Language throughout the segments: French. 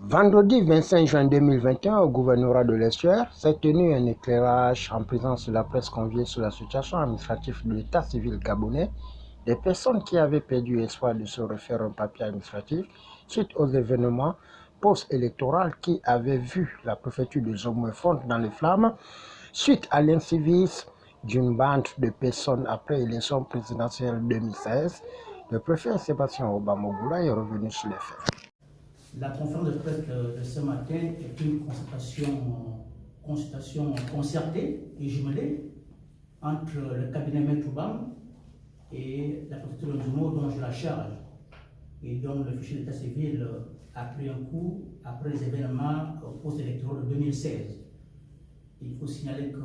Vendredi 25 juin 2021, au gouvernorat de l'Estuaire, s'est tenu un éclairage en présence de la presse conviée sur la situation administrative de l'état civil gabonais des personnes qui avaient perdu espoir de se refaire un papier administratif suite aux événements post-électoraux qui avaient vu la préfecture de Zomoué fondre dans les flammes suite à l'incivisme d'une bande de personnes après l'élection présidentielle 2016. Le préfet Sébastien Obama-Goula est revenu sur les faits. La conférence de presse de ce matin est une consultation concertée et jumelée entre le cabinet Maître Bam et la préfecture de Nzoumo dont je la charge et dont le fichier d'état civil a pris un coup après les événements post-électoraux de 2016. Il faut signaler que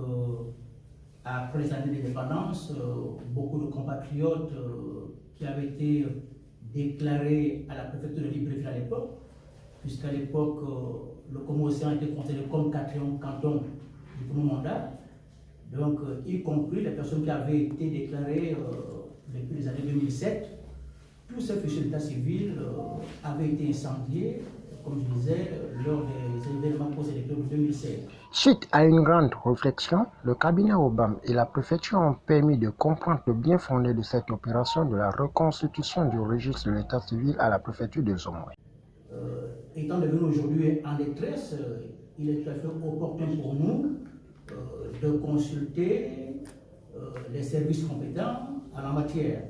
après les années d'indépendance, beaucoup de compatriotes qui avaient été déclarés à la préfecture de Libreville à l'époque, puisqu'à l'époque, le Comore-Océan était considéré comme quatrième canton du premier mandat, donc y compris les personnes qui avaient été déclarées depuis les années 2007. Tous ces fichiers d'état civil avaient été incendiés, comme je disais, lors des événements post-électoraux de 2016. Suite à une grande réflexion, le cabinet Obama et la préfecture ont permis de comprendre le bien fondé de cette opération de la reconstitution du registre de l'état civil à la préfecture de Zomoué. Étant devenu aujourd'hui en détresse, il est tout à fait opportun pour nous de consulter les services compétents en la matière.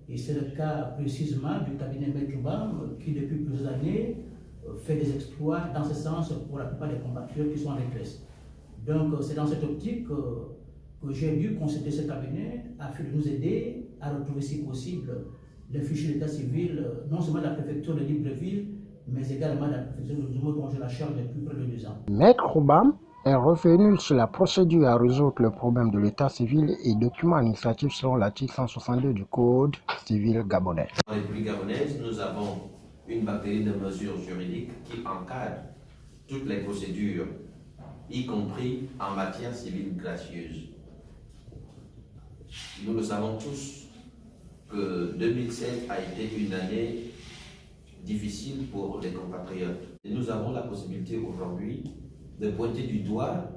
Et c'est le cas précisément du cabinet Maître Bam qui depuis plusieurs années fait des exploits dans ce sens pour la plupart des compatriotes qui sont en détresse. Donc c'est dans cette optique que j'ai dû consulter ce cabinet afin de nous aider à retrouver si possible les fichiers d'état civil, non seulement de la préfecture de Libreville, mais également de la préfecture de Nzoumo dont je la charge depuis près de 2 ans. Maître Obama est revenu sur la procédure à résoudre le problème de l'état civil et documents administratifs selon l'article 162 du Code civil gabonais. Dans la République gabonaise, nous avons une batterie de mesures juridiques qui encadrent toutes les procédures, y compris en matière civile gracieuse. Nous le savons tous que 2007 a été une année difficile pour les compatriotes. Et nous avons la possibilité aujourd'hui de pointer du doigt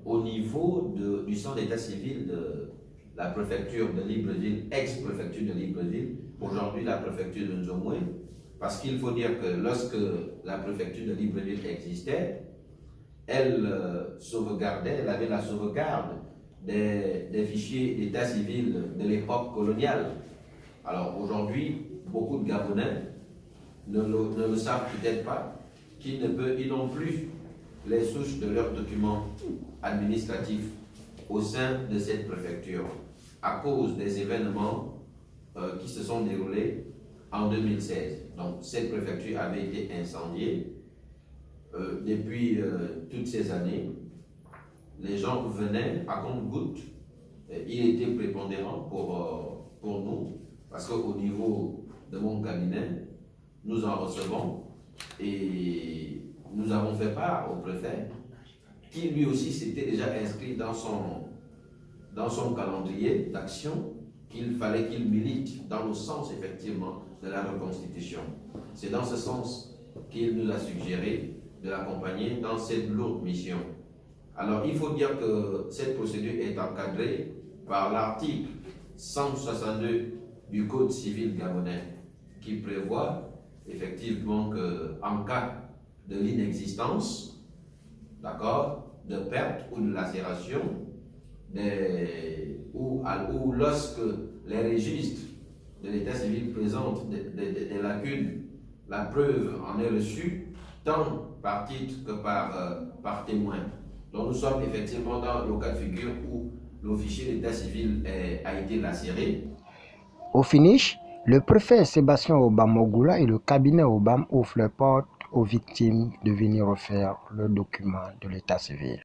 au niveau du centre d'état civil de la préfecture de Libreville, ex-préfecture de Libreville, aujourd'hui la préfecture de Nzoumo, parce qu'il faut dire que lorsque la préfecture de Libreville existait, elle sauvegardait, elle avait la sauvegarde des fichiers d'état civil de l'époque coloniale. Alors aujourd'hui, beaucoup de Gabonais ne le savent peut-être pas, qu'ils n'ont plus les souches de leurs documents administratifs au sein de cette préfecture à cause des événements qui se sont déroulés en 2016. Donc cette préfecture avait été incendiée depuis toutes ces années. Les gens venaient à compte-gouttes. Il était prépondérant pour nous parce qu'au niveau de mon cabinet, nous en recevons et nous avons fait part au préfet qui lui aussi s'était déjà inscrit dans son calendrier d'action qu'il fallait qu'il milite dans le sens effectivement de la reconstitution. C'est dans ce sens qu'il nous a suggéré de l'accompagner dans cette lourde mission. Alors il faut dire que cette procédure est encadrée par l'article 162 du Code civil gabonais qui prévoit effectivement qu'en cas de l'inexistence, d'accord, de perte ou de lacération, ou lorsque les registres de l'état civil présentent des lacunes, la preuve en est reçue tant par titre que par témoin. Donc nous sommes effectivement dans le cas de figure où le fichier d'état civil a été lacéré. Au finish, le préfet Sébastien Obama-Goula et le cabinet Obama ouvrent les portes aux victimes de venir refaire le document de l'état civil.